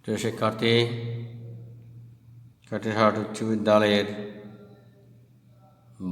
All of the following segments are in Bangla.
প্রিয় শিক্ষার্থী, কাটিরহাট উচ্চ বিদ্যালয়ের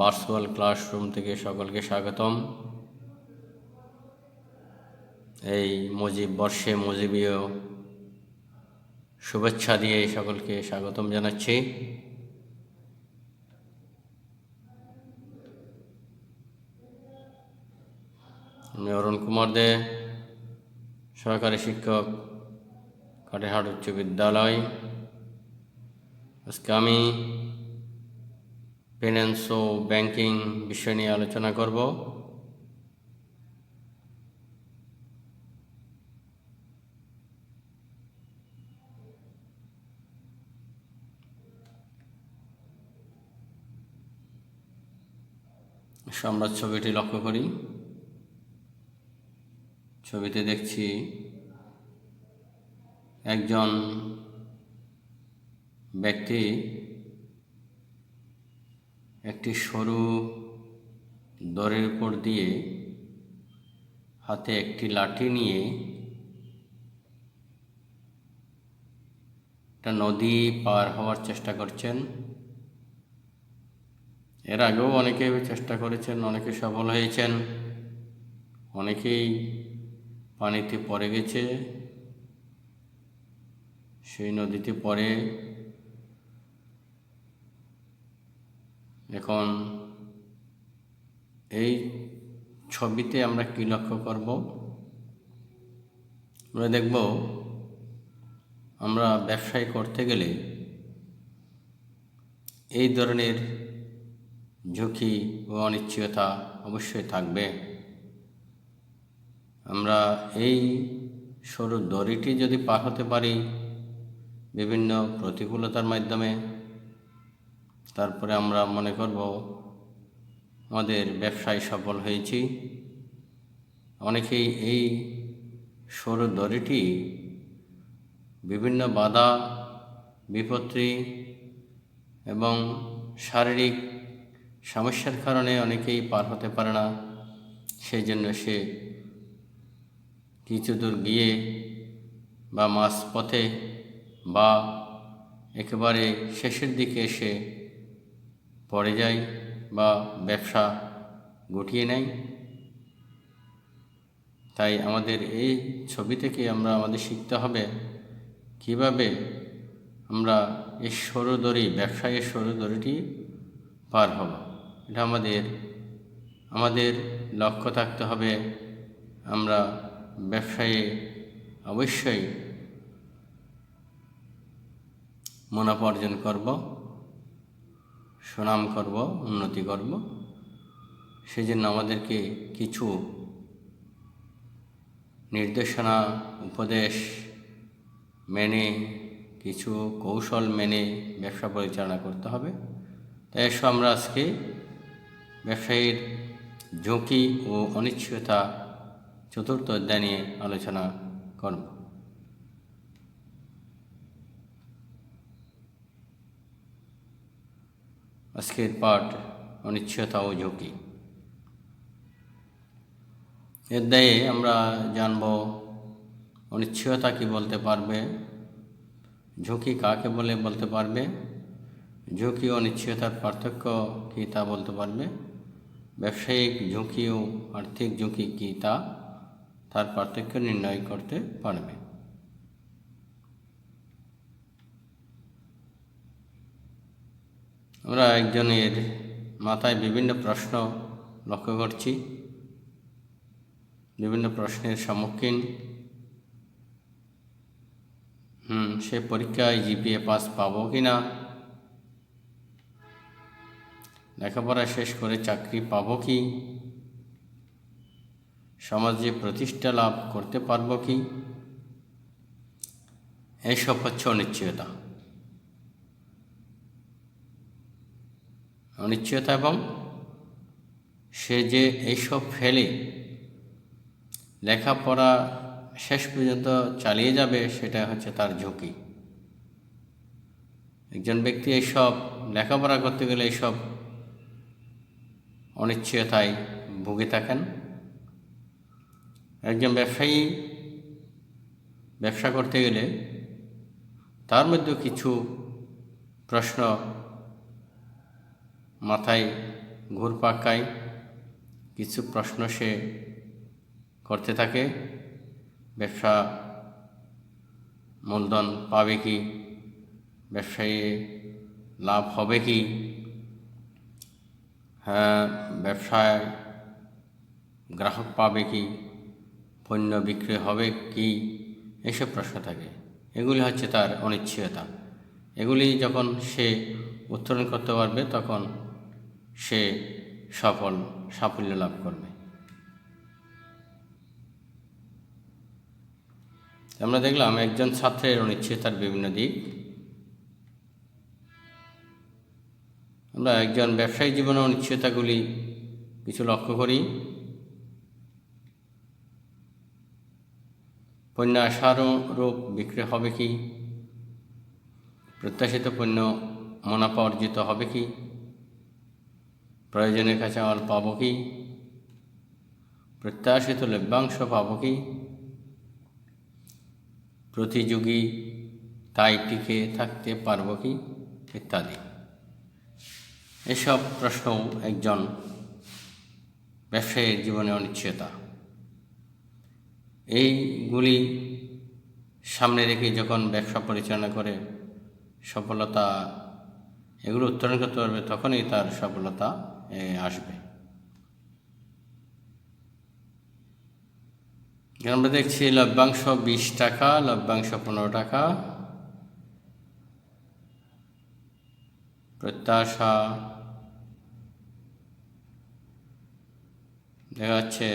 ভার্চুয়াল ক্লাসরুম থেকে সকলকে স্বাগতম। এই মুজিব বর্ষে মুজিবীয় শুভেচ্ছা দিয়ে সকলকে স্বাগতম জানাচ্ছি। আমি অরুণ কুমার দে, সহকারী শিক্ষক, কাটিরহাট উচ্চ বিদ্যালয়। আজকে আমি ফাইন্যান্স ও ব্যাংকিং বিষয় নিয়ে আলোচনা করব। আমরা ছবিটি লক্ষ্য করি। ছবিতে দেখছি একজন ব্যক্তি একটি সরু দড়ির উপর দিয়ে হাতে একটি লাঠি নিয়ে একটা নদী পার হওয়ার চেষ্টা করছেন। এর আগেও অনেকে চেষ্টা করেছেন, অনেকে সফল হয়েছেন, অনেকেই পানিতে পড়ে গেছে। সেই নদীতে পড়ে এখন এই ছবিতে আমরা কি লক্ষ্য করব? আমরা দেখব, আমরা ব্যবসায় করতে গেলে এই ধরনের ঝুঁকি ও অনিশ্চয়তা অবশ্যই থাকবে। আমরা এই সরু দড়িটি যদি পার হতে পারি বিভিন্ন প্রতিকূলতার মাধ্যমে, তারপরে আমরা মনে করব আমাদের ব্যবসায় সফল হয়েছি। অনেকেই এই সরু দড়িটি বিভিন্ন বাধা বিপত্তি এবং শারীরিক সমস্যার কারণে অনেকেই পার হতে পারে না। সেই জন্য সে কিছু দূর গিয়ে বা মাঝপথে বা একেবারে শেষের দিকে এসে পড়ে যায় বা ব্যবসা গুটিয়ে নেয়। তাই আমাদের এই ছবি থেকে আমাদের শিখতে হবে কিভাবে আমরা এই সরু দড়ি, ব্যবসায়ের সরু দড়িটি পার হব। এটা আমাদের লক্ষ্য থাকতে হবে। আমরা ব্যবসায়ে অবশ্যই মুনাফা অর্জন করব, সুনাম করব, উন্নতি করব। সেই জন্য আমাদেরকে কিছু নির্দেশনা, উপদেশ মেনে, কিছু কৌশল মেনে ব্যবসা পরিচালনা করতে হবে। তাই এসব আমরা আজকে ব্যবসায়ীর ঝুঁকি ও অনিশ্চয়তা চতুর্থ অধ্যায় নিয়ে আলোচনা করব। আজকের পাঠ অনিশ্চয়তা ও ঝুঁকি। অধ্যায়ে আমরা জানব অনিশ্চয়তা কি বলতে পারবে, ঝুঁকি কাকে বলতে পারবে, ঝুঁকি ও অনিশ্চয়তার পার্থক্য কী তা বলতে পারবে, ব্যবসায়িক ঝুঁকি ও আর্থিক ঝুঁকি কী তার পার্থক্য নির্ণয় করতে পারবে। আমরা একজনের মাথায় বিভিন্ন প্রশ্ন লক্ষ্য করছি, বিভিন্ন প্রশ্নের সম্মুখীন। সে পরীক্ষায় জিপিএ পাস পাবো কি না, লেখাপড়া শেষ করে চাকরি পাবো কি, সমাজে প্রতিষ্ঠা লাভ করতে পারবো কি, এইসব হচ্ছে অনিশ্চয়তা। অনিশ্চয়তা এবং সে যে এইসব ফেলে লেখাপড়া শেষ পর্যন্ত চালিয়ে যাবে, সেটা হচ্ছে তার ঝুঁকি। একজন ব্যক্তি এইসব লেখাপড়া করতে গেলে এইসব অনিশ্চয়তায় ভুগে থাকেন। একজন ব্যবসায়ী ব্যবসা করতে গেলে তার মধ্যে কিছু প্রশ্ন মাথায় ঘুরপাক খায়, কিছু প্রশ্ন সে করতে থাকে। ব্যবসা মূলধন পাবে কি, ব্যবসায়ী লাভ হবে কি, হ্যাঁ ব্যবসায় গ্রাহক পাবে কি, পণ্য বিক্রি হবে কি, এসব প্রশ্ন থাকে। এগুলি হচ্ছে তার অনিশ্চয়তা। এগুলি যখন সে উত্তরণ করতে পারবে তখন সে সাফল্য লাভ করবে। আমরা দেখলাম একজন ছাত্রের অনিশ্চয়তার বিভিন্ন দিক। আমরা একজন ব্যবসায়ী জীবনের অনিশ্চয়তাগুলি কিছু লক্ষ্য করি। পণ্য আশানুরূপ বিক্রি হবে কি, প্রত্যাশিত পণ্য মুনাফা অর্জিত হবে কি, প্রয়োজনীয় কাঁচামাল পাব কি, প্রত্যাশিত লভ্যাংশ পাব কি, প্রতিযোগী তাই টিকে থাকতে পারব কি, ইত্যাদি। এসব প্রশ্নও একজন ব্যবসায়ীর জীবনে অনিশ্চয়তা। এইগুলি সামনে রেখে যখন ব্যবসা পরিচালনা করে সফলতা এগুলো উত্তরণ করতে পারবে, তখনই তার সফলতা আসবে। আমরা দেখছি লভ্যাংশ 20 টাকা, লভ্যাংশ 15 টাকা, প্রত্যাশা দেখা যাচ্ছে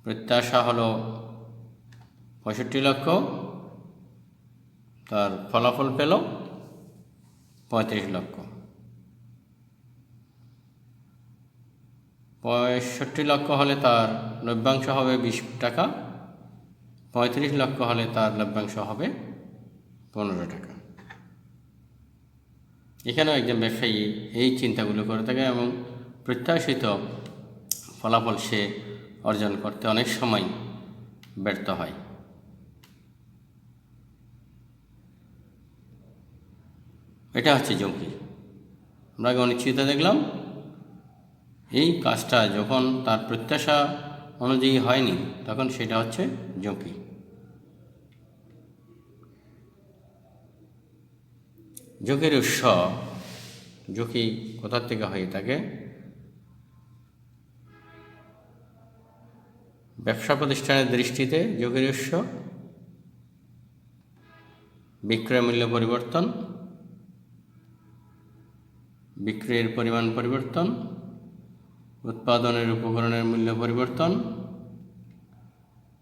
প্রত্যাশা হলো 65 লক্ষ, তার ফলাফল পেল 35 লক্ষ। 65 লক্ষ হলে তার লভ্যাংশ হবে 20 টাকা, 35 লক্ষ হলে তার লভ্যাংশ হবে 15 টাকা। এখানেও একজন ব্যবসায়ী এই চিন্তাগুলো করে থাকে এবং প্রত্যাশিত ফলাফল সে অর্জন করতে অনেক সময় ব্যর্থ হয়। এটা হচ্ছে ঝুঁকি। আমরা আগে অনিশ্চয়তা দেখলাম। এই কাজটা যখন তার প্রত্যাশা অনুযায়ী হয়নি তখন সেটা হচ্ছে ঝুঁকি। ঝুঁকির উৎস, ঝুঁকি কোথা থেকে হয়ে থাকে? ব্যবসা প্রতিষ্ঠানের দৃষ্টিতে ঝুঁকির উৎস বিক্রয় মূল্য পরিবর্তন, বিক্রয়ের পরিমাণ পরিবর্তন, উৎপাদনের উপকরণের মূল্য পরিবর্তন,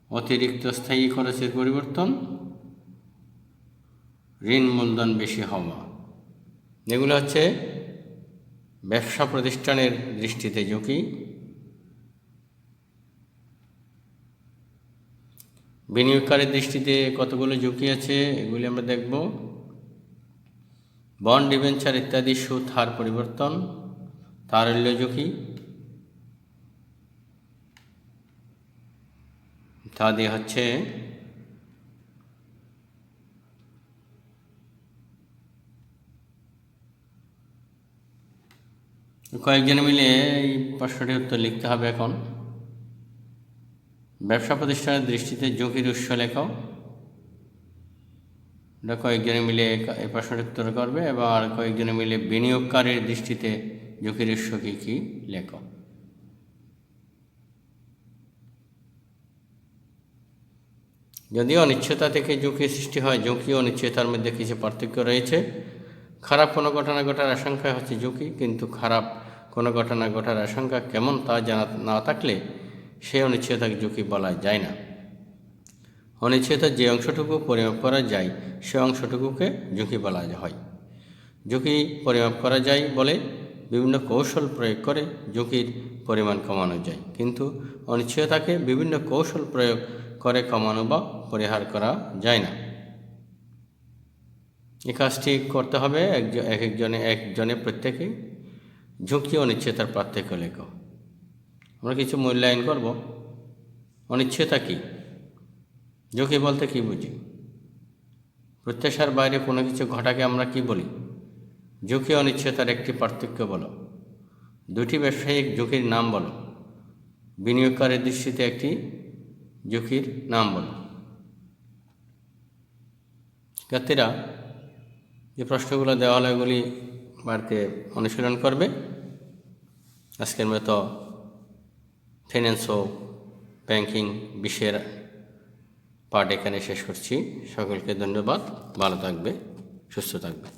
অতিরিক্ত স্থায়ী খরচের পরিবর্তন, ঋণ মূলধন বেশি হওয়া। এগুলো হচ্ছে ব্যবসা প্রতিষ্ঠানের দৃষ্টিতে ঝুঁকি। বিনিয়োগকারীর দৃষ্টিতে কতগুলো ঝুঁকি আছে এগুলি আমরা দেখব। বন্ড, ডিবেঞ্চার ইত্যাদি সুদ হার পরিবর্তন, তারল্য ঝুঁকি ইত্যাদি হচ্ছে কয়েকজনে মিলে এই প্রশ্নটির উত্তর লিখতে হবে। এখন ব্যবসা প্রতিষ্ঠানের দৃষ্টিতে ঝুঁকির উৎস লেখো। কয়েকজনে মিলে এই প্রশ্নটির উত্তর করবে এবং আর কয়েকজনে মিলে বিনিয়োগকারীর দৃষ্টিতে ঝুঁকির উৎস কী কী লেখো। যদিও অনিশ্চয়তা থেকে ঝুঁকির সৃষ্টি হয়, ঝুঁকি ও অনিশ্চয়তার মধ্যে কিছু পার্থক্য রয়েছে। খারাপ কোনো ঘটনা ঘটার আশঙ্কা হচ্ছে ঝুঁকি, কিন্তু খারাপ কোনো ঘটনা ঘটার আশঙ্কা কেমন তা জানা না থাকলে সেই অনিশ্চয়তাকে ঝুঁকি বলা যায় না। অনিশ্চয়তার যে অংশটুকু পরিমাপ করা যায় সে অংশটুকুকে ঝুঁকি বলা হয়। ঝুঁকি পরিমাপ করা যায় বলে বিভিন্ন কৌশল প্রয়োগ করে ঝুঁকির পরিমাণ কমানো যায়, কিন্তু অনিশ্চয়তাকে বিভিন্ন কৌশল প্রয়োগ করে কমানো বা পরিহার করা যায় না। এই কাজটি করতে হবে একজনে প্রত্যেকেই। ঝুঁকি ও অনিশ্চয়তার পার্থক্য লেখো। আমরা কিছু মূল্যায়ন করব। অনিশ্চয়তা কী? ঝুঁকি বলতে কী বুঝি? প্রত্যাশার বাইরে কোনো কিছু ঘটাকে আমরা কি বলি? ঝুঁকি অনিশ্চয়তার একটি পার্থক্য বলো। দুটি ব্যবসায়িক ঝুঁকির নাম বলো। বিনিয়োগকারীর দৃষ্টিতে একটি ঝুঁকির নাম বলো। শিক্ষার্থীরা যে প্রশ্নগুলো দেওয়া হলো এগুলি বাড়িতে অনুশীলন করবে। আজকের মতো ফাইন্যান্স ও ব্যাংকিং বিষয়ের পাঠ এখানে শেষ করছি। সকলকে ধন্যবাদ। ভালো থাকবে, সুস্থ থাকবে।